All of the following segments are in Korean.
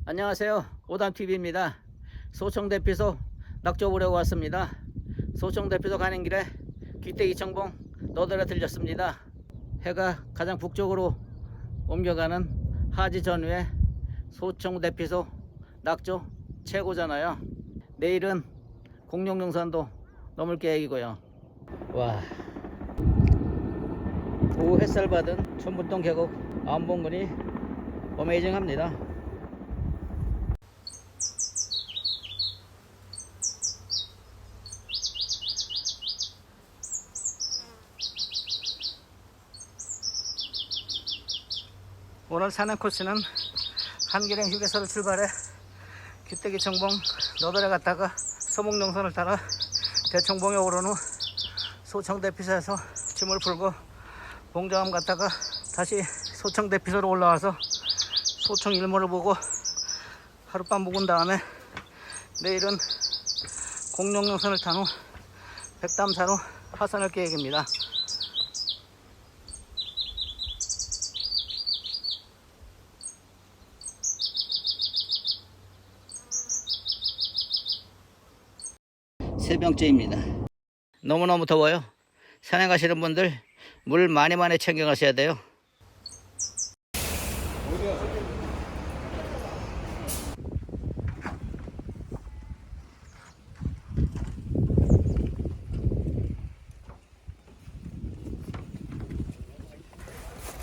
안녕하세요. 오담TV입니다. 소청대피소 낙조 보려고 왔습니다. 소청대피소 가는 길에 귀때기 청봉 너덜에 들렸습니다. 해가 가장 북쪽으로 옮겨가는 하지 전후에 소청대피소 낙조 최고잖아요. 내일은 공룡능선도 넘을 계획이고요. 와, 오후 햇살 받은 천문동 계곡 안봉근이 어메이징합니다. 오늘 산행 코스는 한길행 휴게소를 출발해 귀때기 청봉 너덜에 갔다가 서목능선을 따라 대청봉에 오른 후 소청대피소에서 짐을 풀고 봉정암 갔다가 다시 소청대피소로 올라와서 소청 일몰을 보고 하룻밤 묵은 다음에 내일은 공룡능선을 탄 후 백담사로 하산할 계획입니다. 세 병째입니다. 너무너무 더워요. 산에 가시는 분들 물 많이 챙겨 가셔야 돼요.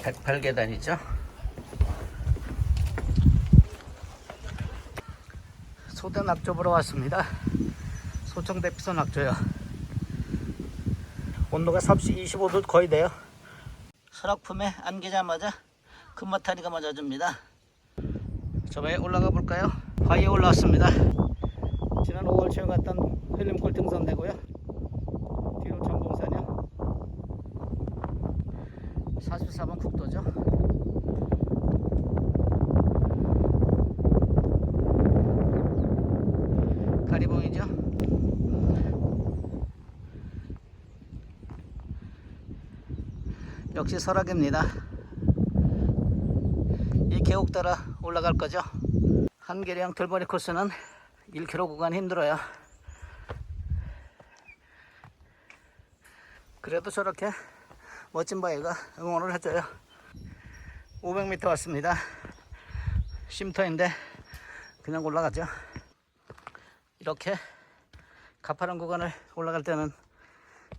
백팔계단이죠. 소대 낙조 보러 왔습니다. 소청대피소 낙조요. 온도가 섭씨 25도 거의 돼요. 설악품에 안기자마자 금마타리가 맞아줍니다. 저번에 올라가 볼까요? 바위에 올라왔습니다. 지난 5월 초에 갔던 흘림골 등산되고요. 뒤로 전봉산이요. 44번 국도죠. 가리봉이죠. 역시 설악입니다. 이 계곡 따라 올라갈 거죠. 한계령 들머리 코스는 1km 구간 힘들어요. 그래도 저렇게 멋진 바위가 응원을 해줘요. 500m 왔습니다. 쉼터인데 그냥 올라가죠. 이렇게 가파른 구간을 올라갈 때는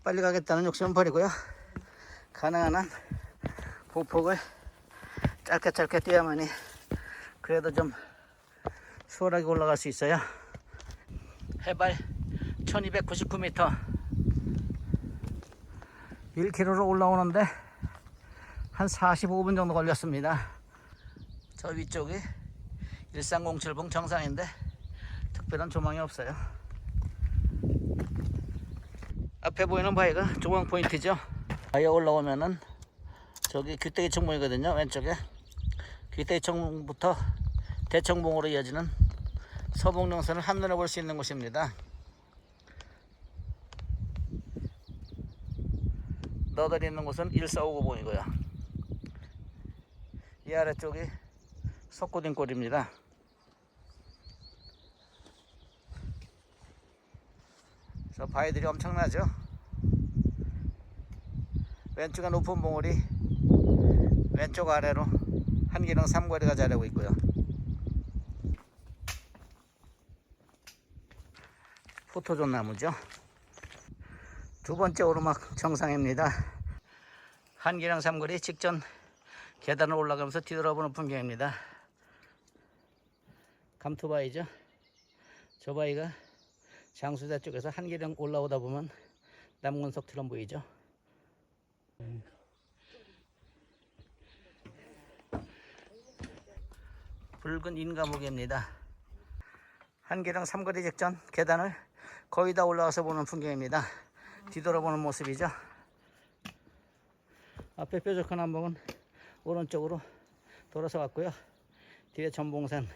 빨리 가겠다는 욕심은 버리고요. 가능한 한 보폭을 짧게 뛰어야만이 그래도 좀 수월하게 올라갈 수 있어요. 해발 1299m 1km로 올라오는데 한 45분 정도 걸렸습니다. 저 위쪽이 1307봉 정상인데 특별한 조망이 없어요. 앞에 보이는 바위가 조망 포인트죠. 바위에 올라오면은 저기 귀때기 청봉이거든요. 왼쪽에 귀때기 청봉부터 대청봉으로 이어지는 서봉능선을 한눈에 볼 수 있는 곳입니다. 너덜이 있는 곳은 1459봉이고요. 이 아래쪽이 석고딩골입니다. 저 바위들이 엄청나죠. 왼쪽에 높은 봉우리, 왼쪽 아래로 한길령 삼거리가 자리하고 있고요. 포토존 나무죠. 두 번째 오르막 정상입니다. 한길령 삼거리 직전 계단을 올라가면서 뒤돌아보는 풍경입니다. 감투바위죠. 저 바위가 장수대 쪽에서 한길령 올라오다 보면 남군석처럼 보이죠. 붉은 인가목입니다. 한길령 삼거리 직전 계단을 거의 다 올라와서 보는 풍경입니다. 뒤돌아보는 모습이죠. 앞에 뾰족한 한봉은 오른쪽으로 돌아서 왔고요. 뒤에 전봉산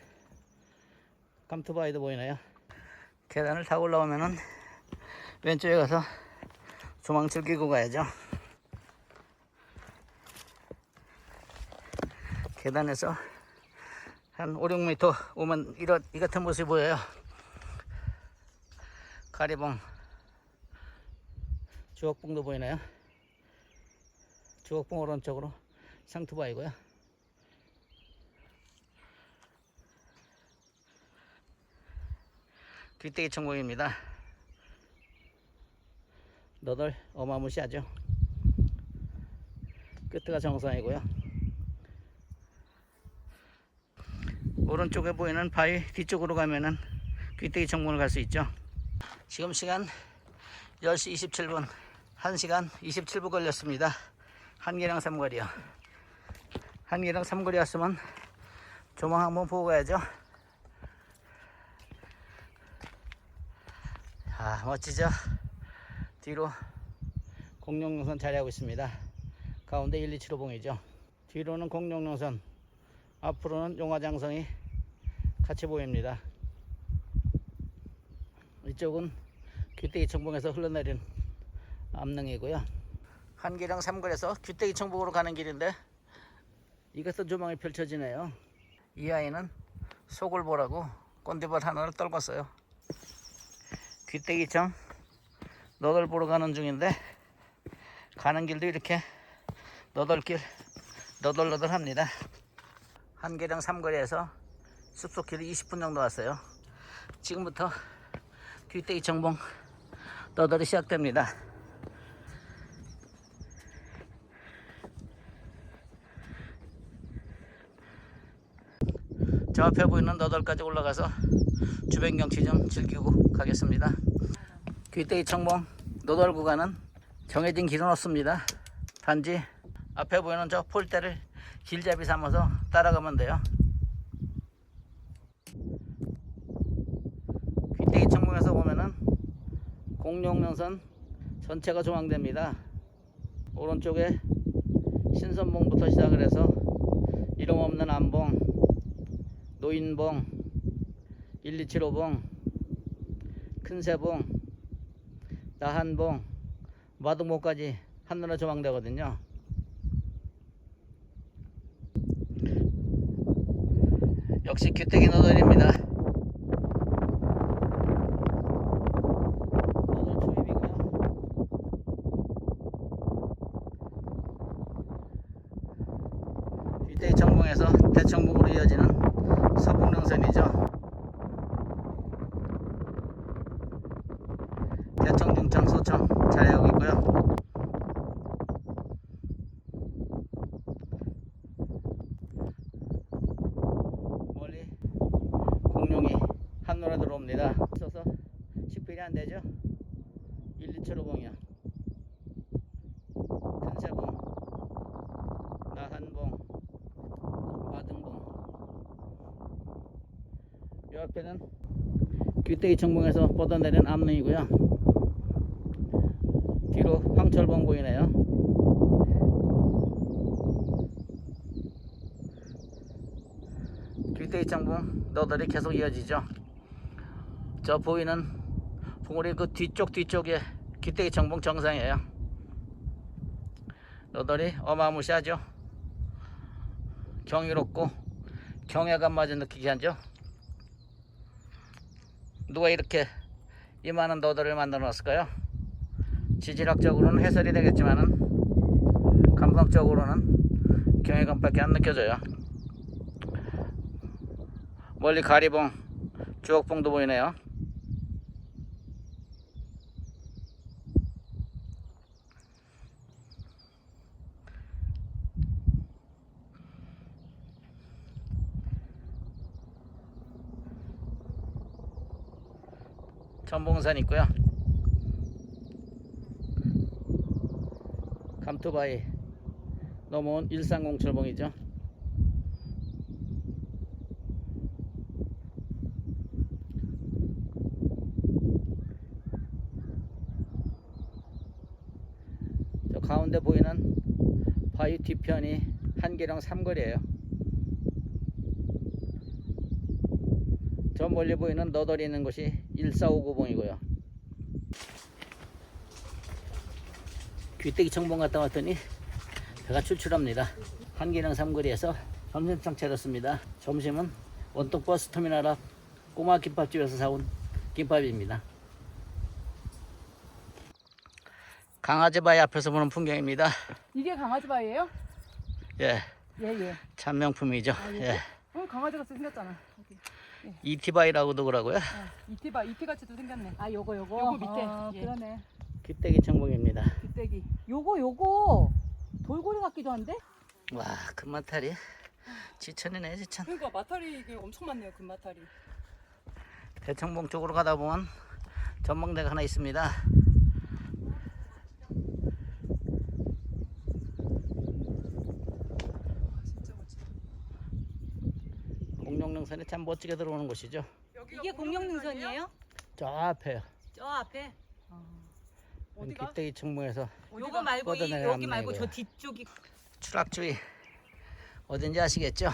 감투바위도 보이네요. 계단을 타고 올라오면은 왼쪽에 가서 조망 즐기고 가야죠. 계단에서 한 5, 6m 오면 이 같은 모습이 보여요. 가리봉, 주옥봉도 보이나요? 주옥봉 오른쪽으로 상투바이고요. 귀때기 청봉입니다. 너덜 어마무시하죠. 끝가 정상이고요. 오른쪽에 보이는 바위 뒤쪽으로 가면은 귀때기 청봉을 갈 수 있죠. 지금 시간 10시 27분, 1시간 27분 걸렸습니다. 한계령 삼거리요. 한계령 삼거리 왔으면 조망 한번 보고 가야죠. 아, 멋지죠? 뒤로 공룡용선 자리하고 있습니다. 가운데 127호봉이죠. 뒤로는 공룡용선, 앞으로는 용화장성이 같이 보입니다. 이쪽은 귀때기 청봉에서 흘러내린 암릉이고요. 한계령 삼거리에서 귀때기 청봉으로 가는 길인데 이것도 조망이 펼쳐지네요. 이 아이는 속을 보라고 꼰대벌 하나를 떨궜어요. 귀때기청 너덜 보러 가는 중인데 가는 길도 이렇게 너덜길 너덜너덜합니다. 한계령 삼거리에서 숲속길을 20분 정도 왔어요. 지금부터 귀때기 청봉 너덜이 시작됩니다. 저 앞에 보이는 너덜까지 올라가서 주변 경치 좀 즐기고 가겠습니다. 귀때기 청봉 너덜 구간은 정해진 길은 없습니다. 단지 앞에 보이는 저 폴대를 길잡이 삼아서 따라가면 돼요. 귀때기 청봉에서 보면은 공룡용선 전체가 조망됩니다. 오른쪽에 신선봉부터 시작을 해서 이름 없는 암봉, 노인봉, 127호봉, 큰새봉, 나한봉, 마등봉까지 한눈에 조망되거든요. 역시 귀때기 너덜입니다. 너덜 초입이고요. 귀때기 청봉에서 대청봉으로 이어지는 서북릉선이죠. 대청, 중청, 소청 자리하고 있고요. 멀리 공룡이 한눈에 들어옵니다. 있어서 10분이 안 되죠. 127호봉이요. 큰새봉, 나한봉, 마등봉. 이 앞에는 귀때기 청봉에서 뻗어내린 암릉이고요. 뒤로 황철봉 보이네요. 귀때기 청봉 너덜이 계속 이어지죠. 저 보이는 봉우리 그 뒤쪽에 귀때기 청봉 정상이에요. 너덜이 어마무시하죠. 경이롭고 경외감마저 느끼게 하죠. 누가 이렇게 이 많은 너덜을 만들어 놨을까요? 지질학적으로는 해설이 되겠지만은 감성적으로는 경외감밖에 안 느껴져요. 멀리 가리봉, 주옥봉도 보이네요. 전봉산 있고요. 감투바위 넘어온 130철봉이죠. 저 가운데 보이는 바위 뒤편이 한계령 삼거리예요. 저 멀리 보이는 너덜이 있는 곳이 1459봉이고요. 귀때기 청봉 갔다 왔더니 배가 출출합니다. 한계령 삼거리에서 점심상 차렸습니다. 점심은 원통 버스터미널 앞 꼬마 김밥집에서 사온 김밥입니다. 강아지바위 앞에서 보는 풍경입니다. 이게 강아지바위예요? 예, 예. 참 명품이죠. 예. 강아지가 생겼잖아. 이티바위라고도 그러고요. 이티 같이도 생겼네. 아, 요거 밑에. 아, 그러네. 귀때기 청봉입니다. 뒷대기. 요거 돌고래 같기도 한데? 와, 금마타리 지천이네, 지천. 그러니까 마타리 이게 엄청 많네요, 금마타리. 대청봉 쪽으로 가다 보면 전망대가 하나 있습니다. 진짜 멋지다. 공룡능선이 참 멋지게 들어오는 곳이죠. 이게 공룡능선이에요? 저 앞에요. 저 앞에. 어디가? 귀때기 청봉에서 요거 말고 뻗어내는 여기 말고 저 앞면이고요. 뒤쪽이. 추락주의 어딘지 아시겠죠?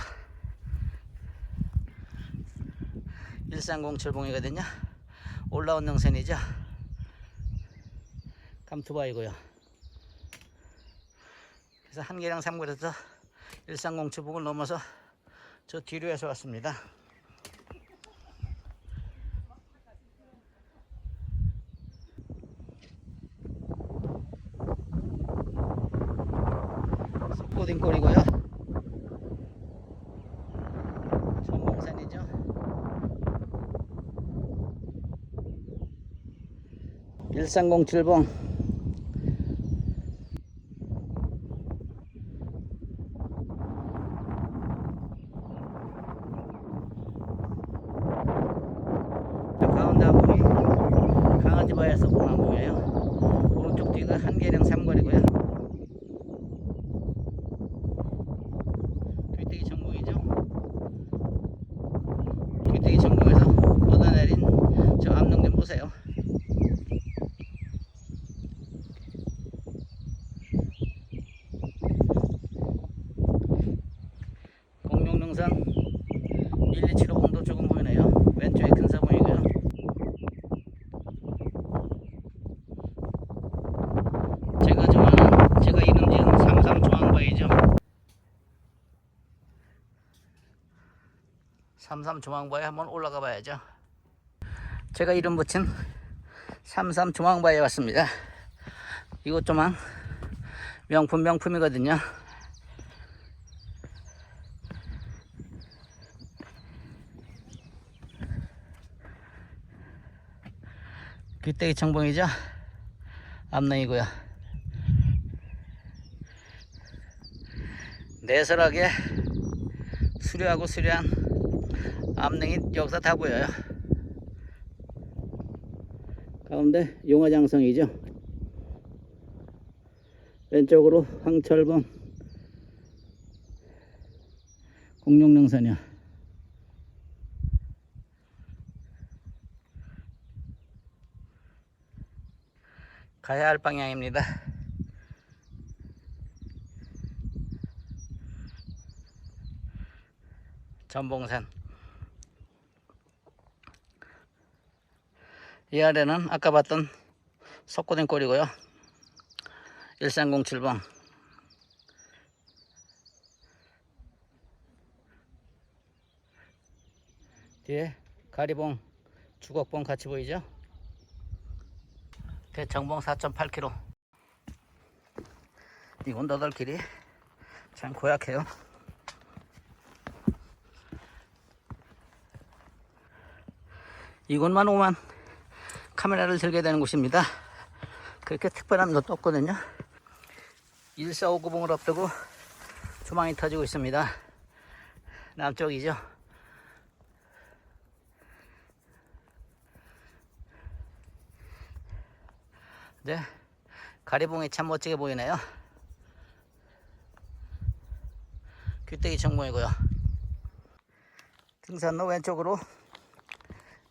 1307봉이거든요. 올라온 능선이죠. 감투바이고요. 그래서 한계령 삼거리에서 1307봉을 넘어서 저 뒤로 해서 왔습니다. 속고딩골이고요. 전봉산이죠. 1307봉 가운데 한 봉이 강아지바위에서 본 한 봉이에요. 오른쪽 뒤가 한계령 삼거리고요. 귀때기 청봉이죠. 귀때기 청봉에서 뻗어내린 저 암릉 좀 보세요. 공룡능선 1275봉도 조금 보이네요. 왼쪽에 큰 사봉이고요. 제가 좋아하는, 제가 이름 지은 삼삼조항바위죠. 삼삼조항바위 한번 올라가 봐야죠. 제가 이름 붙인 삼삼조항바위에 왔습니다. 이곳 조망 명품이거든요. 귀때기 청봉이죠. 암릉이고요. 내설하게 수려하고 수려한 암릉이 여기서 다 보여요. 가운데 용화장성이죠. 왼쪽으로 황철봉 공룡능선이요. 가야 할 방향입니다. 전봉산. 이 아래는 아까 봤던 석고된골이고요. 1307번. 뒤에 가리봉, 주걱봉 같이 보이죠? 대청봉 4.8km. 이건 너덜길이 참 고약해요. 이곳만 오면 카메라를 들게 되는 곳입니다. 그렇게 특별한 것도 없거든요. 1459봉을 앞두고 조망이 터지고 있습니다. 남쪽이죠. 네, 가리봉이 참 멋지게 보이네요. 귀때기 청봉이고요. 등산로 왼쪽으로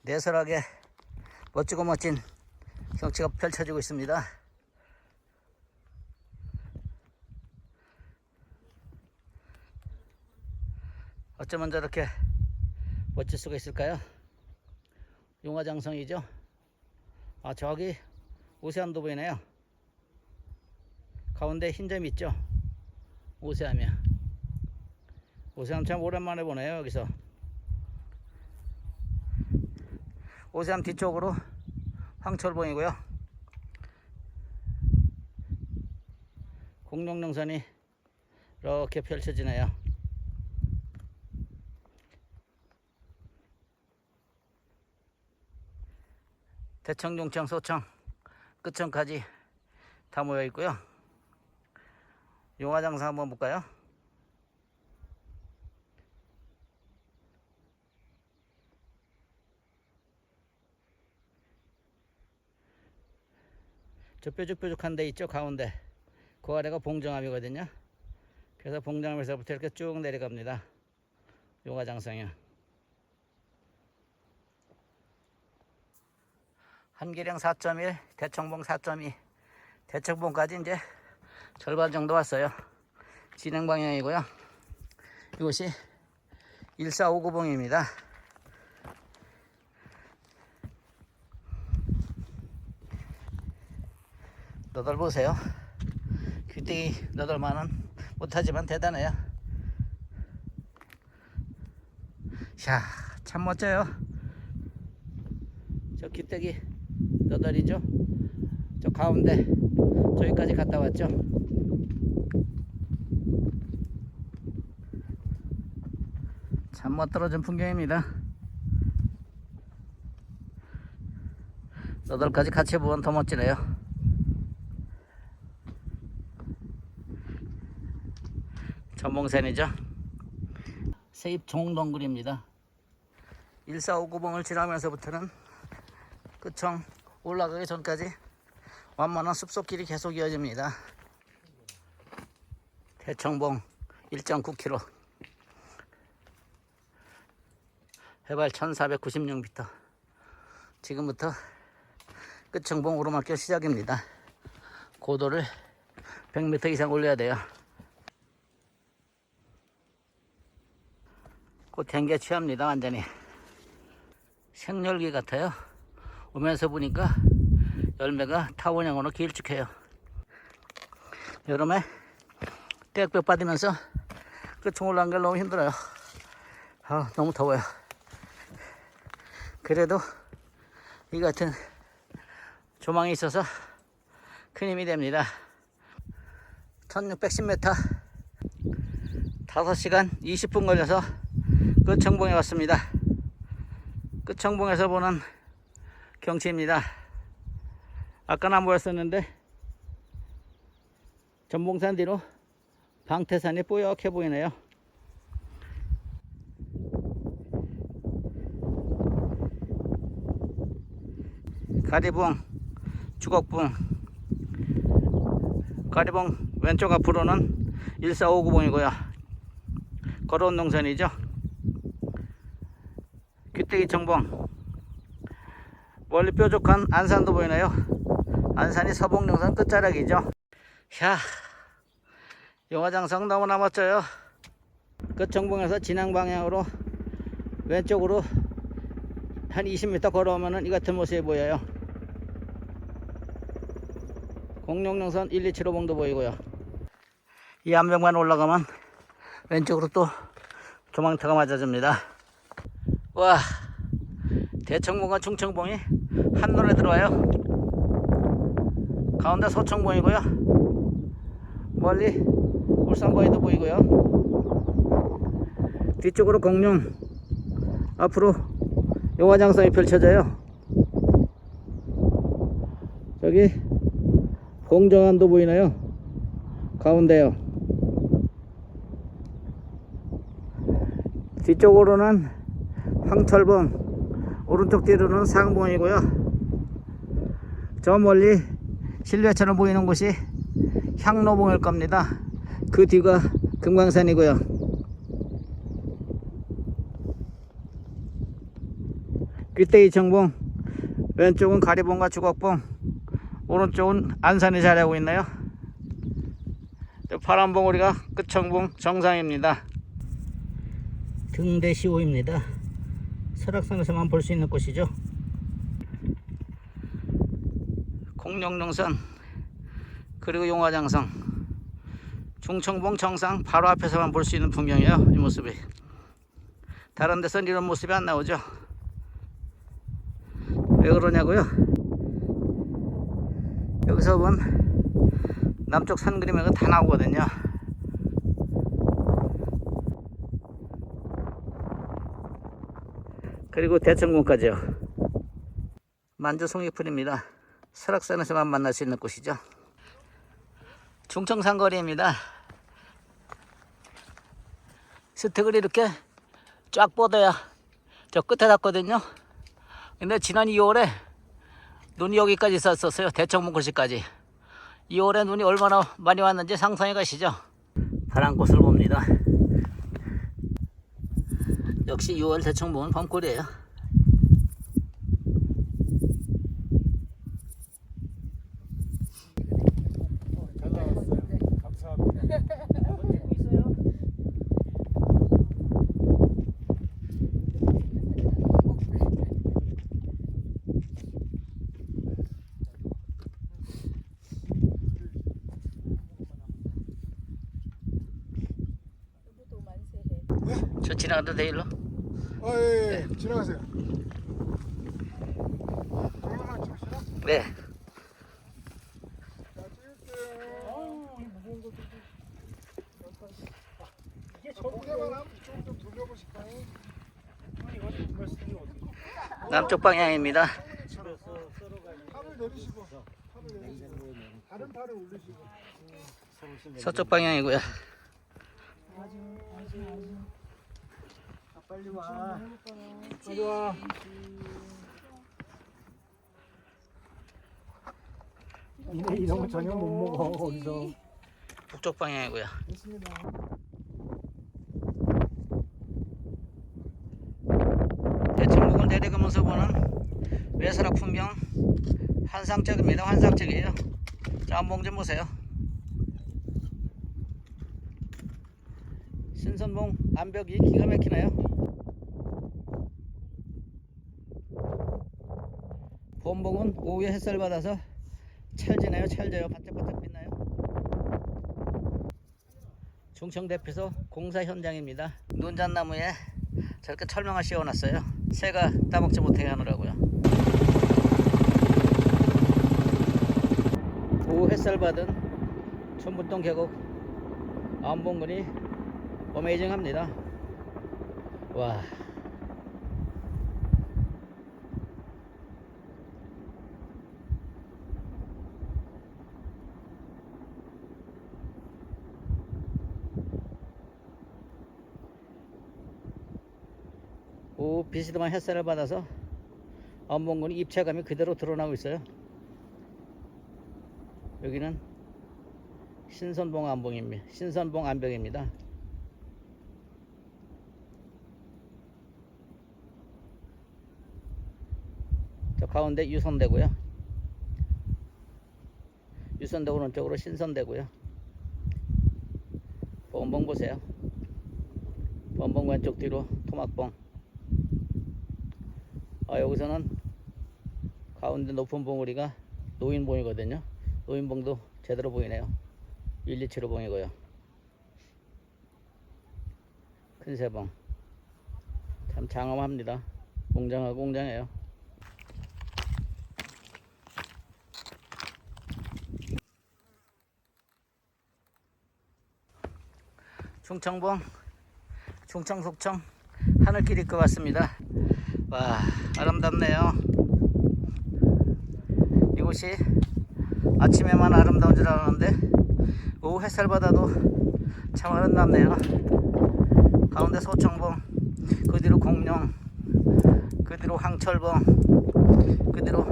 내설하게 멋지고 멋진 경치가 펼쳐지고 있습니다. 어쩌면 저렇게 멋질 수가 있을까요? 용화장성이죠. 아, 저기 오세암도 보이네요. 가운데 흰 점 있죠. 오세암이야. 오세암 참 오랜만에 보네요. 여기서 오세암 뒤쪽으로 황철봉이고요. 공룡능선이 이렇게 펼쳐지네요. 대청, 용청, 소청, 끝청까지 다 모여 있고요. 용화장성 한번 볼까요? 저 뾰족뾰족한 데 있죠, 가운데. 그 아래가 봉정암이거든요. 그래서 봉정암에서부터 이렇게 쭉 내려갑니다. 용화장성이요. 한계령 4.1, 대청봉 4.2. 대청봉까지 이제 절반 정도 왔어요. 진행 방향이고요. 이곳이 1459봉입니다. 너덜 보세요. 귀때기 너덜만은 못하지만 대단해요. 샤, 참 멋져요. 저 귀때기 너덜이죠. 저 가운데 저기까지 갔다 왔죠. 참 멋들어진 풍경입니다. 너덜까지 같이 보면 더 멋지네요. 전봉산이죠. 세입 종동굴입니다. 1459봉을 지나면서부터는 끝청 올라가기 전까지 완만한 숲속길이 계속 이어집니다. 대청봉 1.9km, 해발 1496m. 지금부터 끝청봉 오르막길 시작입니다. 고도를 100m 이상 올려야 돼요. 곧 댕겨 취합니다. 완전히 생열기 같아요. 오면서 보니까 열매가 타원형으로 길쭉해요. 여름에 떼약볕 받으면서 끝청 올라간 게 너무 힘들어요. 너무 더워요. 그래도 이 같은 조망이 있어서 큰 힘이 됩니다. 1610m 5시간 20분 걸려서 끝청봉에 왔습니다. 끝청봉에서 보는 경치입니다. 아까는 안 보였었는데 전봉산 뒤로 방태산이 뽀얗게 보이네요. 가리봉, 주걱봉, 가리봉 왼쪽 앞으로는 1459봉이고요. 걸어온 농선이죠. 귀때기 청봉, 멀리 뾰족한 안산도 보이네요. 안산이 서봉능선 끝자락이죠. 샤, 용화장성 너무나 멋져요. 끝청봉에서 진앙 방향으로 왼쪽으로 한 20m 걸어오면 이 같은 모습이 보여요. 공룡능선 1275봉도 보이고요. 이 암벽만 올라가면 왼쪽으로 또 조망터가 맞아줍니다. 와, 대청봉과 충청봉이 한눈에 들어와요. 가운데 소청봉이고요. 멀리 울산바위도 보이고요. 뒤쪽으로 공룡, 앞으로 용화장성이 펼쳐져요. 저기 봉정암도 보이나요? 가운데요. 뒤쪽으로는 황철봉, 오른쪽 뒤로는 상봉이고요. 저 멀리 실루엣처럼 보이는 곳이 향로봉일 겁니다. 그 뒤가 금강산이고요. 귀때기 청봉, 왼쪽은 가리봉과 주걱봉, 오른쪽은 안산이 자리하고 있나요? 파란봉우리가 끝청봉 정상입니다. 등대시호입니다. 설악산에서만 볼 수 있는 곳이죠. 공룡능선, 그리고 용화장성, 중청봉 정상 바로 앞에서만 볼 수 있는 풍경이에요. 이 모습이 다른 데서는 이런 모습이 안 나오죠. 왜 그러냐고요? 여기서 본 남쪽 산 그림이 다 나오거든요. 그리고 대청봉까지요. 만주 송이풀입니다. 설악산에서만 만날 수 있는 곳이죠. 중청산 거리입니다. 스택을 이렇게 쫙 뻗어야 저 끝에 닿거든요. 근데 지난 2월에 눈이 여기까지 있었어요. 대청봉고시까지. 2월에 눈이 얼마나 많이 왔는지 상상해 가시죠. 파란 꽃을 봅니다. 역시 6월 대청봉은 봄꿀이에요. 잘 나왔어요. 감사합니다. 저 지나가도 돼 일로? 예. 지나가세요. 동영상 찍으시나? 네. 자, 찍을게요. 아유, 이 무거운 것도. 이게 고개만 하면 이쪽 좀 돌려보실까요? 남쪽 방향입니다. 팔을 내리시고, 다른 팔을 올리시고. 서쪽 방향이고요. 빨리 와. 빨리 와. 니네 이런 거 전혀 못 먹어 거기서. 북쪽 방향이고요. 됐습니다. 대청봉을 내려가면서 보는 외설악 풍경 환상적입니다. 환상적이에요. 자, 한번 좀 보세요. 신선봉 암벽이 기가 막히나요? 봄봉은 오후에 햇살 받아서 찰지나요? 찰져요? 반짝반짝 빛나요? 충청 대피소 공사 현장입니다. 눈잣나무에 저렇게 철망을 씌워놨어요. 새가 따먹지 못하게 하느라고요. 오후 햇살 받은 천불동 계곡 암봉군이 어메이징합니다. 와. 오후 비스듬한 햇살을 받아서 암봉군이 입체감이 그대로 드러나고 있어요. 여기는 신선봉 암봉입니다. 신선봉 암벽입니다. 저 가운데 유선대고요. 유선대 오른쪽으로 신선대고요. 범봉 보세요. 범봉 왼쪽 뒤로 토막봉. 여기서는 가운데 높은 봉우리가 노인봉이거든요. 노인봉도 제대로 보이네요. 127호봉이고요. 큰새봉. 참 장엄합니다. 웅장하고 웅장해요. 충청봉, 충청, 속청 하늘길일 것 같습니다. 와, 아름답네요. 이곳이 아침에만 아름다운 줄 알았는데 오후 햇살 받아도 참 아름답네요. 가운데 소청봉, 그 뒤로 공룡, 그 뒤로 황철봉, 그 뒤로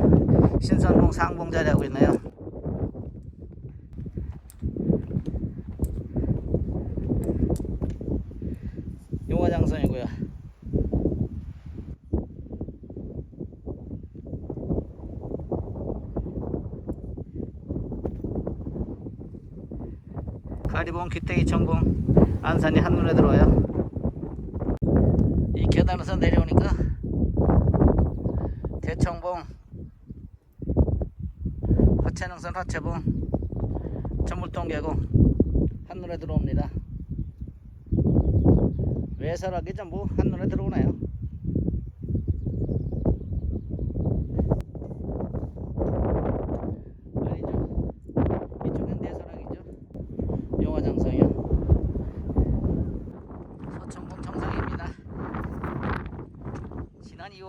신선봉, 상봉 자리하고 있네요. 용화장성이고요. 가리봉, 귀때기, 청봉, 안산이 한눈에 들어와요. 이 계단에서 내려오니까 대청봉, 화채능선, 화채봉, 천물동 계곡 한눈에 들어옵니다. 외설하기 전부 한눈에 들어오네요.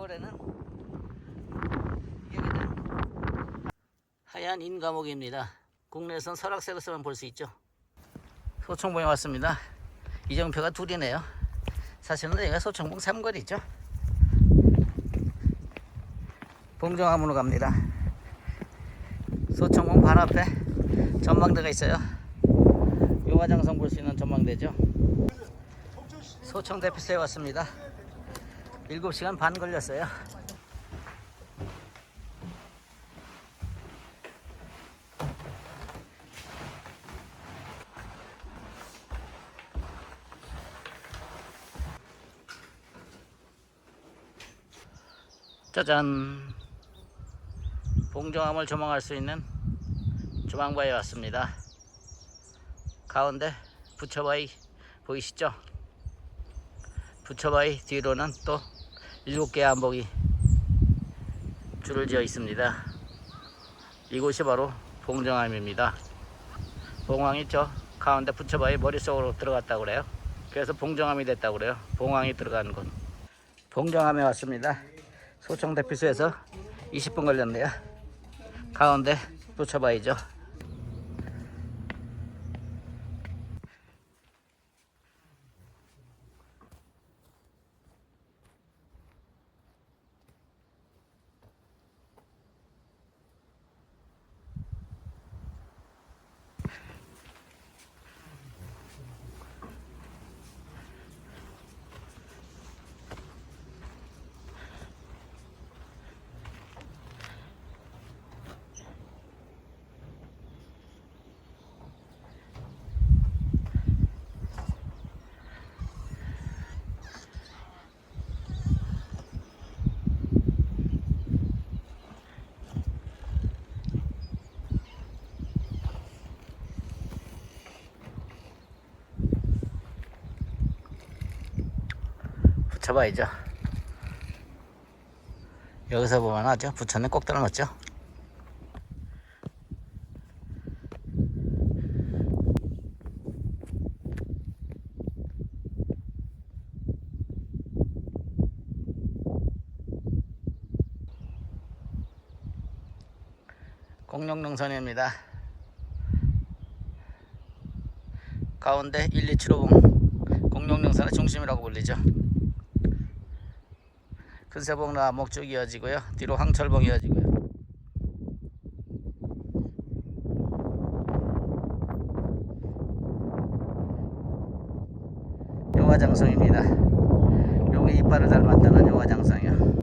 겨울에는 이게 그냥 하얀 인과목입니다. 국내에선 설악산에서만 볼 수 있죠. 소청봉에 왔습니다. 이정표가 둘이네요. 사실은 여기가 소청봉 3거리죠. 봉정암으로 갑니다. 소청봉 바로 앞에 전망대가 있어요. 용화장성 볼 수 있는 전망대죠. 소청 대피소에 왔습니다. 7시간 반 걸렸어요. 짜잔, 봉정암을 조망할 수 있는 조망바에 왔습니다. 가운데 부처바위 보이시죠? 부처바위 뒤로는 또 7개의 암복이 줄을 지어 있습니다. 이곳이 바로 봉정암입니다. 봉황이 저 가운데 부처바위 머릿속으로 들어갔다고 그래요. 그래서 봉정암이 됐다고 그래요. 봉황이 들어가는 곳. 봉정암에 왔습니다. 소청 대피소에서 20분 걸렸네요. 가운데 부처바위죠. 부처바위죠. 여기서 보면 아죠. 부처는 꼭 들어놓죠. 공룡능선입니다. 가운데 1,275봉 공룡능선의 중심이라고 불리죠. 큰세봉 암목 쭉 이어지고요. 뒤로 황철봉 이어지고요. 용화장성입니다. 용의 이빨을 닮았다는 용화장성이요.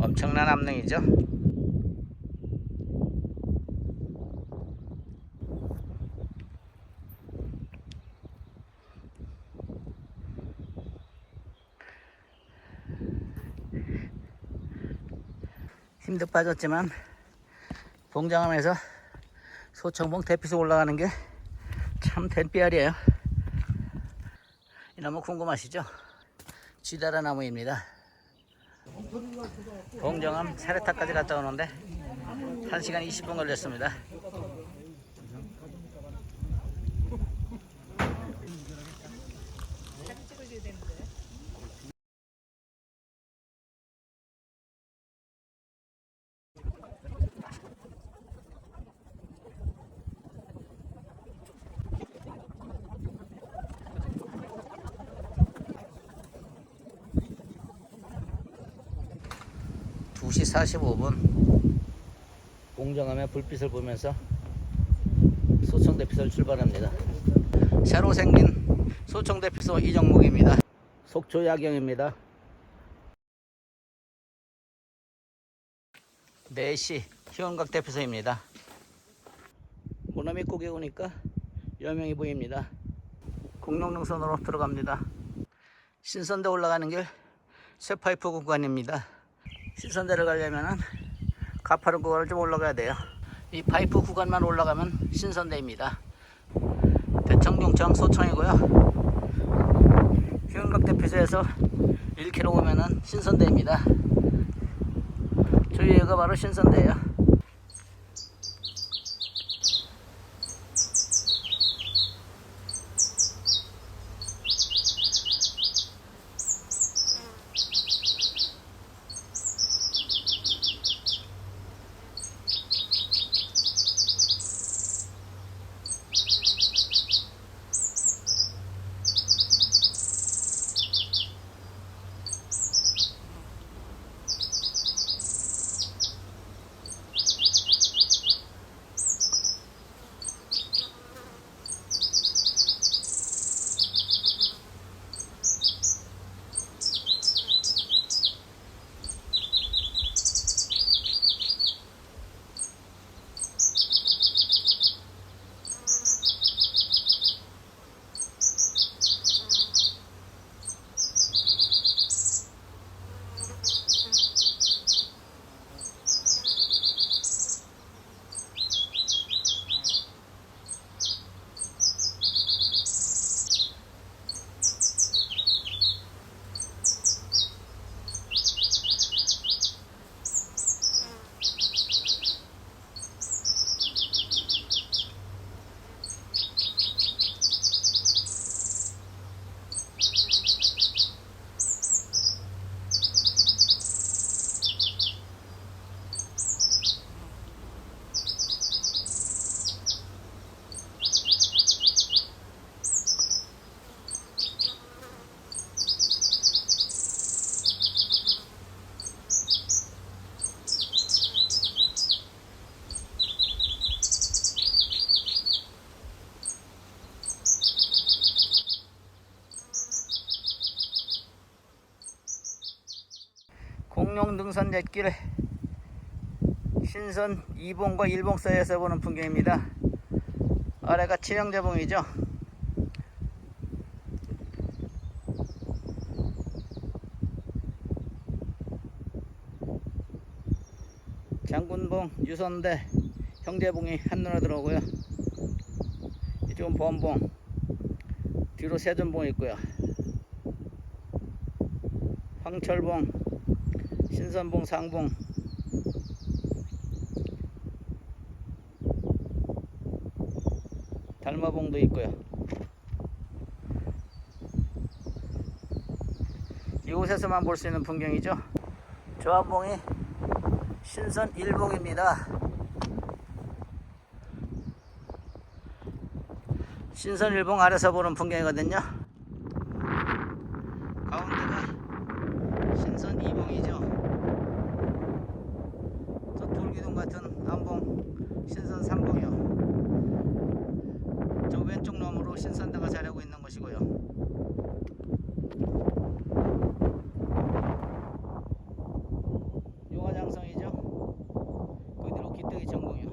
엄청난 암릉이죠. 힘도 빠졌지만 봉정암에서 소청봉 대피소 올라가는 게 참 댄비알이에요. 이 나무 궁금하시죠? 쥐다라 나무입니다. 봉정암 세례타까지 갔다 오는데 1시간 20분 걸렸습니다. (2시 45분) 봉정암의 불빛을 보면서 소청 대피소를 출발합니다. 새로 생긴 소청 대피소 이정목입니다. 속초 야경입니다. 4시 희원각 대피소입니다. 모나미 꼭에 오니까 여명이 보입니다. 공룡능선으로 들어갑니다. 신선대 올라가는 길 쇠파이프 구간입니다. 신선대를 가려면 가파른 구간을 좀 올라가야 돼요. 이 파이프 구간만 올라가면 신선대입니다. 대청중청 소청이고요. 희원각 대피소에서 1km 오면은 신선대입니다. 저희 여기가 바로 신선대예요. 공룡능선 갯길 신선 2봉과 1봉 사이에서 보는 풍경입니다. 아래가 칠형제봉이죠. 장군봉, 유선대, 형제봉이 한눈에 들어오고요. 이쪽은 범봉, 뒤로 세전봉이 있고요. 황철봉, 신선봉, 상봉, 달마봉도 있고요. 이곳에서만 볼 수 있는 풍경이죠. 조합봉이 신선 1봉입니다. 신선 1봉 아래서 보는 풍경이거든요. 가운데가 신선 2봉이죠. 저 돌기둥 같은 안봉 신선 3봉이요. 저 왼쪽 너머로 신선대가 자리하고 있는 것이고요. 용화장성이죠. 그 뒤로 기떡이 전공이요.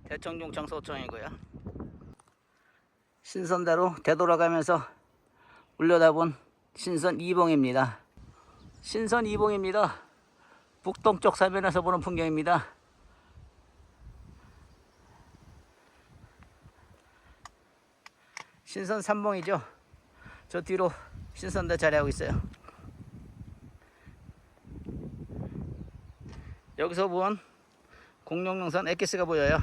대청용청 소청이고요. 신선대로 되돌아가면서 올려다본 신선 2봉입니다. 신선 2봉입니다. 북동쪽 사면에서 보는 풍경입니다. 신선 3봉이죠. 저 뒤로 신선대 자리하고 있어요. 여기서 본 공룡능선 엑기스가 보여요.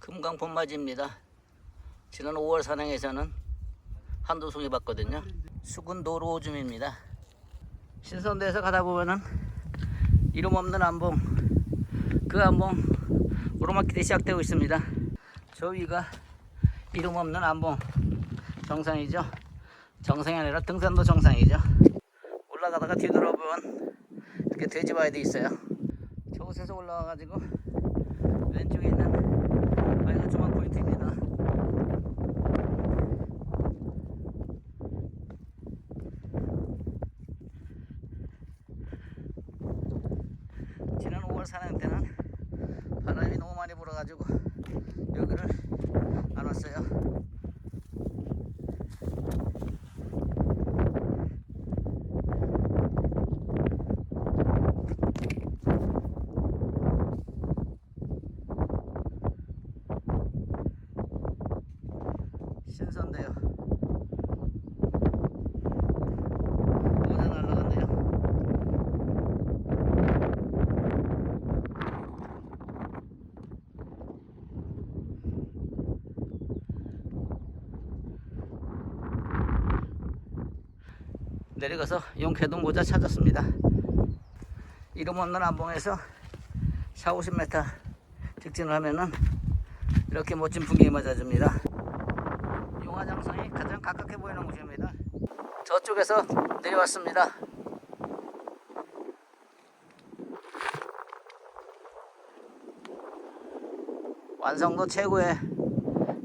금강 봄맞이입니다. 지난 5월 산행에서는 한두 송이 봤거든요. 수군 노루오줌입니다. 신선대에서 가다 보면은 이름 없는 안봉, 그 안봉 오르막길이 시작되고 있습니다. 저 위가 이름 없는 안봉 정상이죠. 정상이 아니라 등산도 정상이죠. 올라가다가 뒤돌아보면 이렇게 돼지바위도 있어요. 저곳에서 올라와가지고 왼쪽에 있는 아이가 조망 포인트입니다. 지난 5월 산행 때는 바람이 너무 많이 불어가지고 여기를 안 왔어요. 신선대요. 어제 날라갔네요. 내려가서 용케동 모자 찾았습니다. 이름 없는 안봉에서 40-50m 직진을 하면은 이렇게 멋진 풍경이 맞아줍니다. 용화장성이 가장 가깝게 보이는 곳입니다. 저쪽에서 내려왔습니다. 완성도 최고의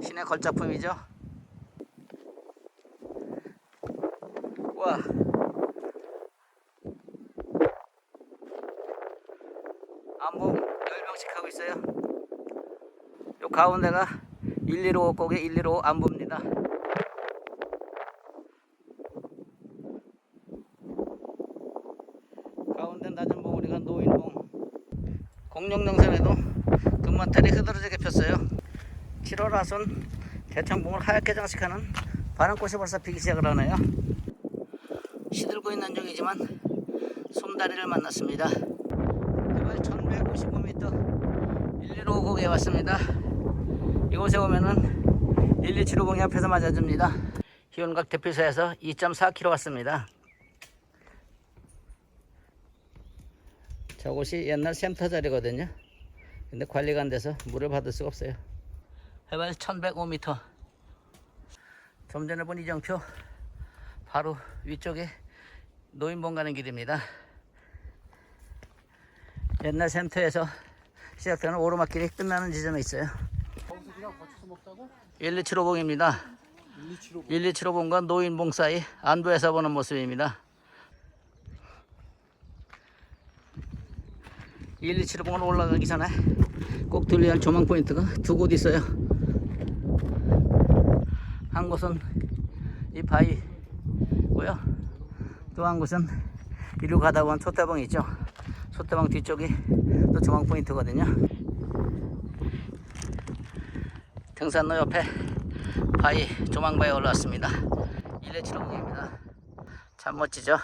신의 걸작품이죠. 와, 안봉 10명씩 하고 있어요. 요 가운데가 115 곡의 115 안부입니다. 가운데 낮은 봉우리가 노인봉. 공룡능선에도 금마탈이 흐드러지게 폈어요. 7월 하순 대청봉을 하얗게 장식하는 바람꽃이 벌써 피기 시작을 하네요. 시들고 있는 중이지만 솜다리를 만났습니다. 해발 1155m 115 곡에 왔습니다. 이곳에 오면은 1275봉이 앞에서 맞아줍니다. 희운각 대피소에서 2.4km 왔습니다. 저곳이 옛날 샘터 자리거든요. 근데 관리가 안 돼서 물을 받을 수가 없어요. 해발 1105m. 좀 전에 본 이정표 바로 위쪽에 노인봉 가는 길입니다. 옛날 샘터에서 시작되는 오르막길이 끝나는 지점에 있어요. 1275봉입니다. 1275봉과 노인봉 사이 안부에서 보는 모습입니다. 1275봉을 올라가기 전에 꼭 들려야 할 조망 포인트가 두 곳 있어요. 한 곳은 이 바위고요. 또 한 곳은 이리로 가다 보면 촛대봉이 있죠. 촛대봉 뒤쪽이 또 조망 포인트거든요. 등산로 옆에 바위, 조망바위에 올라왔습니다. 1275봉입니다. 참 멋지죠?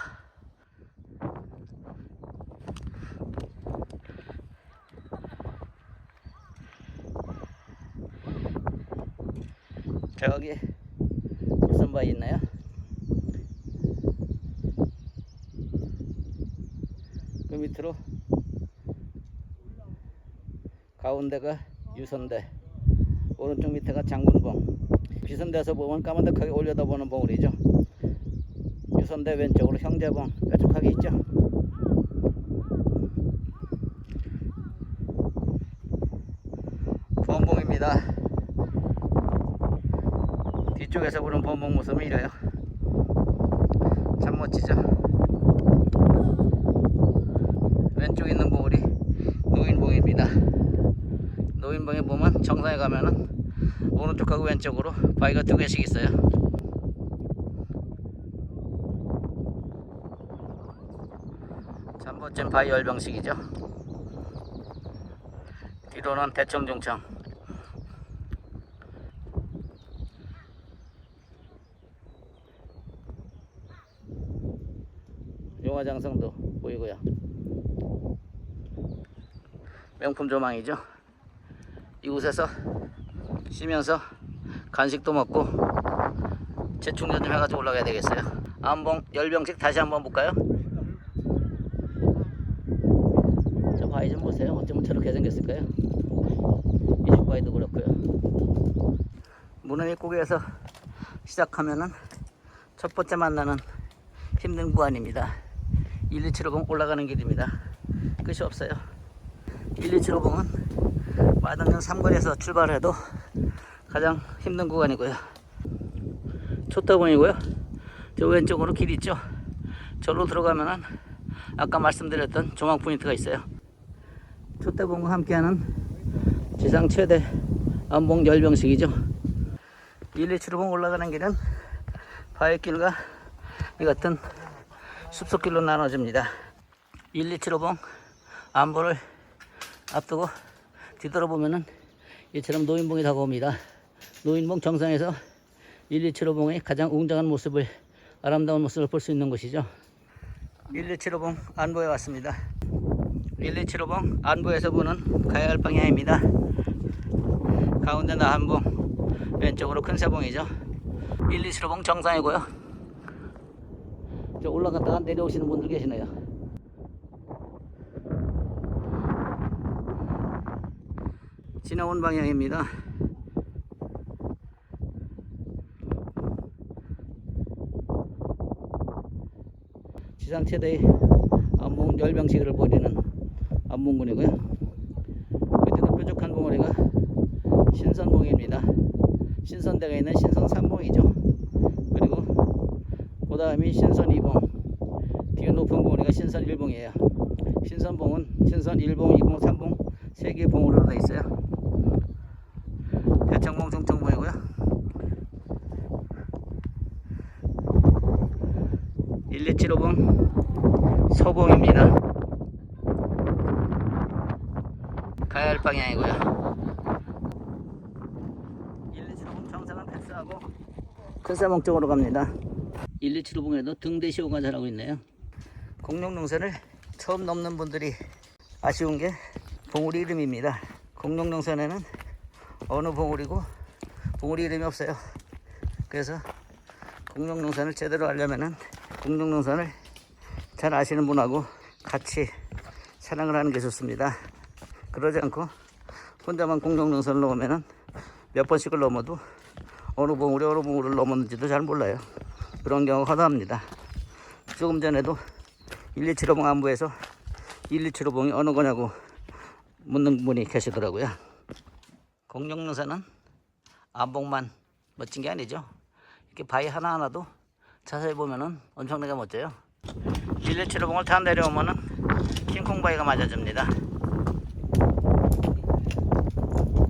저기 무슨 바위 있나요? 그 밑으로 가운데가 유선대, 오른쪽 밑에가 장군봉. 비선대에서 보면 까만득하게 올려다보는 봉우리죠. 유선대 왼쪽으로 형제봉 뾰족하게 있죠. 범봉입니다. 뒤쪽에서 보는 범봉 모습은 이래요. 참 멋지죠. 왼쪽에 있는 봉우리 노인봉입니다. 노인봉에 보면 정상에 가면은 오른쪽하고 왼쪽으로 바위가 두 개씩 있어요. 참 멋진 바위 열병식이죠. 뒤로는 대청중청, 용화장성도 보이고요. 명품 조망이죠. 이곳에서 쉬면서 간식도 먹고 재충전 좀 해가지고 올라가야 되겠어요. 안봉 열병식 다시 한번 볼까요? 저 바위 좀 보세요. 어쩌면 저렇게 생겼을까요? 이쪽 바위도 그렇고요. 문은 입구에서 시작하면은 첫 번째 만나는 힘든 구간입니다. 1275봉 올라가는 길입니다. 끝이 없어요. 1275봉은 마당면 삼거리에서 출발해도 가장 힘든 구간이고요. 촛대봉이고요. 저 왼쪽으로 길 있죠. 저로 들어가면은 아까 말씀드렸던 조망 포인트가 있어요. 촛대봉과 함께하는 지상 최대 안봉 열병식이죠. 1275봉 올라가는 길은 바위길과 이 같은 숲속길로 나눠집니다. 1275봉 안보를 앞두고 뒤돌아보면은 이처럼 노인봉이 다가옵니다. 노인봉 정상에서 1275봉의 가장 웅장한 모습을, 아름다운 모습을 볼 수 있는 곳이죠. 1275봉 안보에 왔습니다. 1275봉 안보에서 보는 가야 할 방향입니다. 가운데 나한봉, 왼쪽으로 큰 세봉이죠. 1275봉 정상이고요. 저 올라갔다가 내려오시는 분들 계시네요. 지나온 방향입니다. 지상 최대의 안봉 열병식을 벌이는 안봉군이고요. 그때도 뾰족한 봉우리가 신선봉입니다. 신선대가 있는 신선 3봉이죠. 그리고 그 다음이 신선 2봉, 뒤에 높은 봉우리가 신선 1봉이에요. 신선봉은 신선 1봉, 2봉, 3봉 3개의 봉우리로 되어 있어요. 대청봉, 중청봉이고요. 1275봉 서봉입니다. 가야 할 방향이고요. 1275봉 정상은 패스하고 큰사봉 쪽으로 갑니다. 1275봉에도 등대시호가 자라고 있네요. 공룡능선을 처음 넘는 분들이 아쉬운 게 봉우리 이름입니다. 공룡능선에는 어느 봉우리고 봉우리 이름이 없어요. 그래서 공룡능선을 제대로 하려면은 공룡능선을 잘 아시는 분하고 같이 촬영을 하는 게 좋습니다. 그러지 않고 혼자만 공룡능선을 넘으면은 몇 번씩을 넘어도 어느 봉우리를 넘었는지도 잘 몰라요. 그런 경우가 허다합니다. 조금 전에도 1275봉 안부에서 1275봉이 어느 거냐고 묻는 분이 계시더라고요. 공룡능선은 안봉만 멋진 게 아니죠. 이렇게 바위 하나하나도 자세히 보면은 엄청나게 멋져요. 1275봉을 타 내려오면은 킹콩바위가 맞아줍니다.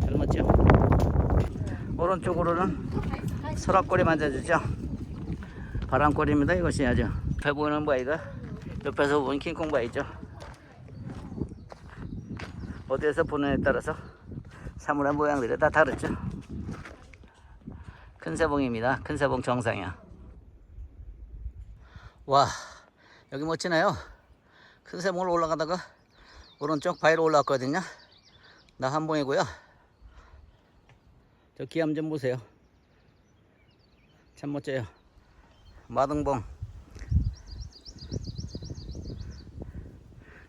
잘 맞죠? 오른쪽으로는 설악골이 맞아주죠. 바람골입니다. 이것이 아주 옆에 보이는 바위가 옆에서 보는 킹콩바위죠. 어디에서 보느냐에 따라서 사물의 모양들이 다 다르죠. 큰새봉입니다. 큰새봉 정상이야. 와, 여기 멋지네요. 큰새봉을 올라가다가 오른쪽 바위로 올라왔거든요. 나 한봉이고요. 저 기암 좀 보세요. 참 멋져요. 마등봉,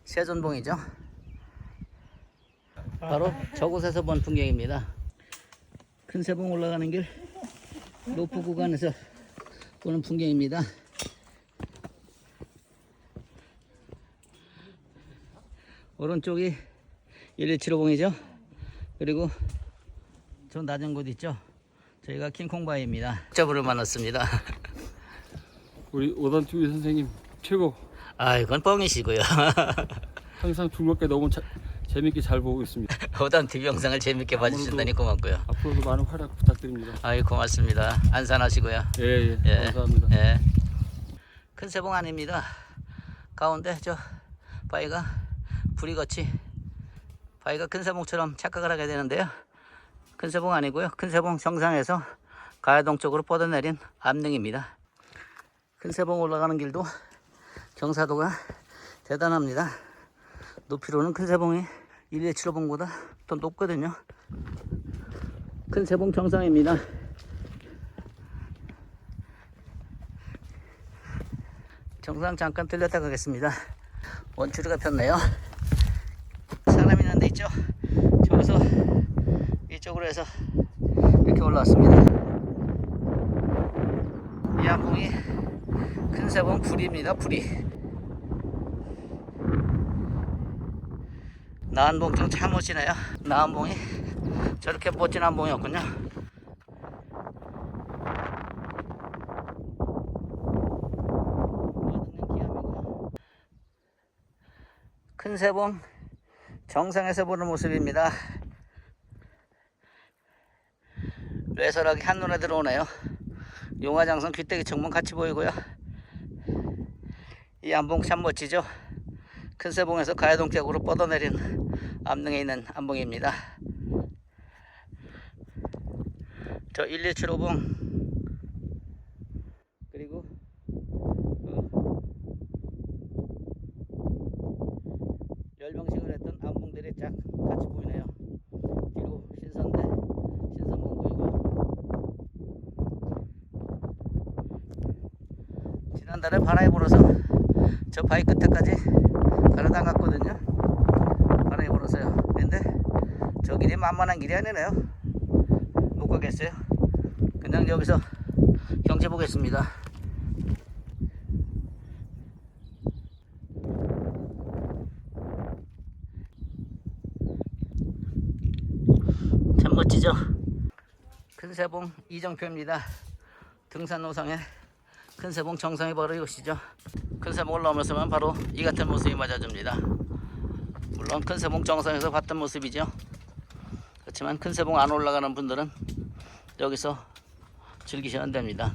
세존봉이죠. 바로 저곳에서 본 풍경입니다. 큰새봉 올라가는 길 로프 구간에서 보는 풍경입니다. 오른쪽이 1275봉이죠. 그리고 저 낮은 곳 있죠. 저희가 킹콩바위입니다. 저분을 만났습니다. 우리 오단TV 선생님 최고. 아, 이건 뻥이시고요. 항상 즐겁게 너무 재밌게 잘 보고 있습니다. 오단 TV 영상을 재밌게 봐주신다니 고맙고요. 앞으로도 많은 활약 부탁드립니다. 아이, 고맙습니다. 안산하시고요. 예, 예, 감사합니다. 예. 큰새봉 아닙니다. 가운데 저 바위가 부리같이 바위가 큰새봉처럼 착각을 하게 되는데요. 큰새봉 아니고요. 큰새봉 정상에서 가야동 쪽으로 뻗어내린 암릉입니다. 큰새봉 올라가는 길도 경사도가 대단합니다. 높이로는 큰새봉이 1275봉보다 더 높거든요. 큰새봉 정상입니다. 정상 잠깐 들렸다 가겠습니다. 원추리가 폈네요. 사람 있는 데 있죠? 저기서 이쪽으로 해서 이렇게 올라왔습니다. 이 안봉이 큰새봉 불입니다. 불이. 나한봉 좀 참 멋지네요. 나한봉이 저렇게 멋진 안봉이었군요. 큰새봉 정상에서 보는 모습입니다. 뇌설하게 한눈에 들어오네요. 용화장성 귀때기 청문 같이 보이고요. 이 안봉 참 멋지죠. 큰새봉에서 가야동 쪽으로 뻗어내린 암릉에 있는 안봉입니다. 저 1275봉 그리고 열병식을 했던 안봉들이 쫙 같이 보이네요. 뒤로 신선봉 보이고요. 지난달에 바람이 불어서 저 바위 끝에까지 가려다갔거든요. 바람이 불어서요. 근데 저 길이 만만한 길이 아니네요. 못 가겠어요. 그냥 여기서 경치 보겠습니다. 참 멋지죠? 큰새봉 이정표입니다. 등산 노상에 큰새봉 정상이 바로 이것이죠. 큰새봉 올라오면서만 바로 이 같은 모습이 맞아줍니다. 물론 큰새봉 정상에서 봤던 모습이죠. 그렇지만 큰새봉 안 올라가는 분들은 여기서 즐기시면 됩니다.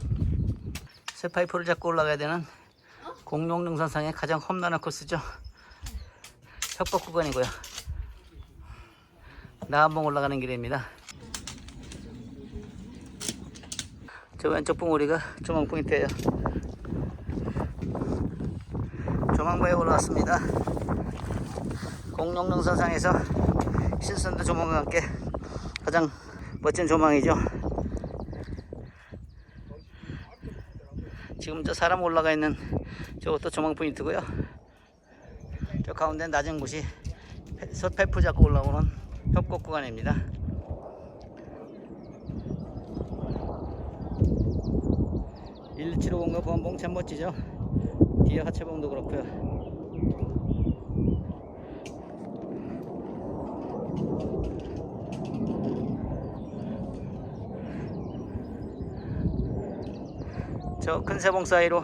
쇠파이프를 잡고 올라가야 되는 공룡능선상의 가장 험난한 코스죠. 협박 구간이고요. 나한봉 올라가는 길입니다. 저 왼쪽 봉우리가 조망 포인트예요. 조망바에 올라왔습니다. 공룡능선상에서 신선도 조망과 함께 가장 멋진 조망이죠. 지금 저 사람 올라가 있는 저것도 조망 포인트고요. 저 가운데 낮은 곳이 솥패프 잡고 올라오는 협곡 구간입니다. (117호) 공과 보안봉 참 멋지죠. 뒤에 하체봉도 그렇고요. 저 큰 세봉 사이로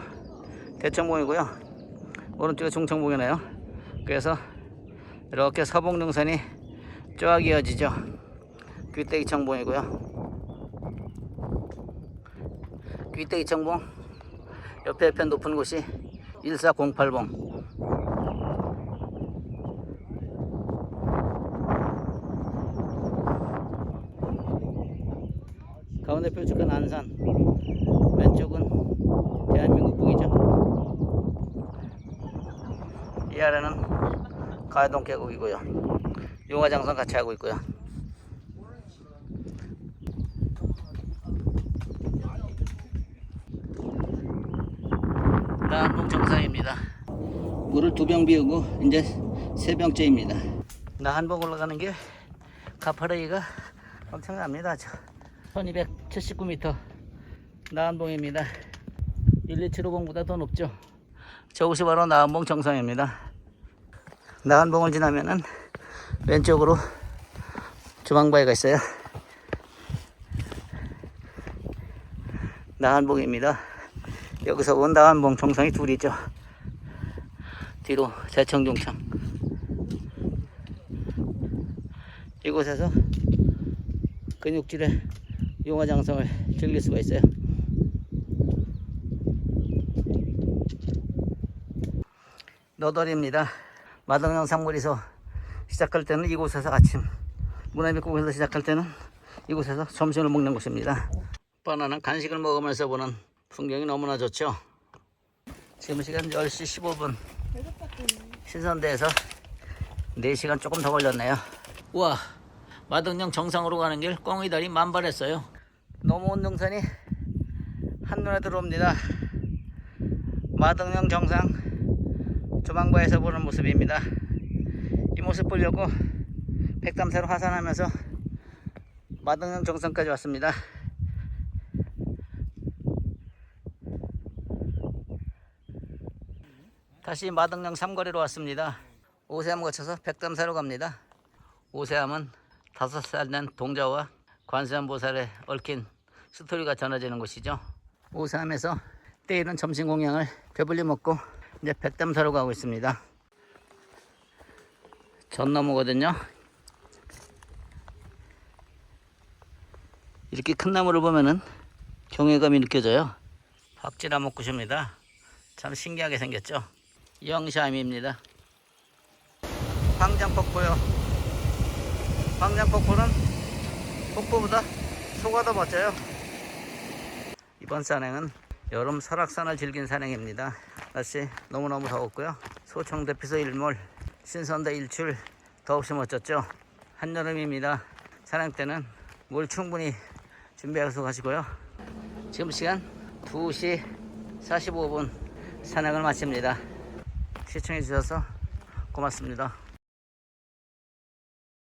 대청봉이고요. 오른쪽에 중청봉이네요. 그래서 이렇게 서봉능선이 쫙 이어지죠. 귀때기 청봉이고요. 귀때기 청봉 옆에 높은 곳이 1408봉. 가운데 펼쳐진 안산, 왼쪽은 대한민국 북이죠. 이 아래는 가야동 계곡이고요. 용화장성 같이 하고 있고요. 나한봉 정상입니다. 물을 2병 비우고 이제 3병째입니다. 나한봉 올라가는 길 가파르기가 엄청납니다. 1279m 나한봉입니다. 12750보다 더 높죠. 저곳이 바로 나한봉 정상입니다. 나한봉을 지나면은 왼쪽으로 조망바위가 있어요. 나한봉입니다. 여기서 온 나한봉 정상이 둘이죠. 뒤로 대청중창. 이곳에서 근육질의 용화장성을 즐길 수가 있어요. 너덜입니다. 마덕령 상물에서 시작할 때는 이곳에서 아침, 문화미국에서 시작할 때는 이곳에서 점심을 먹는 곳입니다. 바나나 간식을 먹으면서 보는 풍경이 너무나 좋죠. 지금 시간 10시 15분. 신선대에서 4시간 조금 더 걸렸네요. 우와, 마덕령 정상으로 가는 길 꽁이다리 만발했어요. 너무 온 능선이 한눈에 들어옵니다. 마덕령 정상 조망바에서 보는 모습입니다. 이 모습 보려고 백담사로 하산하면서 마덕령 정상까지 왔습니다. 다시 마덕령 삼거리로 왔습니다. 오세암 거쳐서 백담사로 갑니다. 오세암은 5살 된 동자와 관세음 보살에 얽힌 스토리가 전해지는 곳이죠. 오세암에서 때이른 점심 공양을 배불리 먹고 이제 백담사로 가고 있습니다. 전 나무거든요. 이렇게 큰 나무를 보면은 경외감이 느껴져요. 박쥐나무 꽃입니다. 참 신기하게 생겼죠. 영샤임입니다. 황장폭포요. 황장폭포는 폭포보다 소가 더 멋져요. 이번 산행은 여름 설악산을 즐긴 산행입니다. 날씨 너무너무 더웠고요. 소청 대피소 일몰, 신선대 일출 더없이 멋졌죠. 한여름입니다. 산행 때는 물 충분히 준비해서 가시고요. 지금 시간 2시 45분 산행을 마칩니다. 시청해 주셔서 고맙습니다.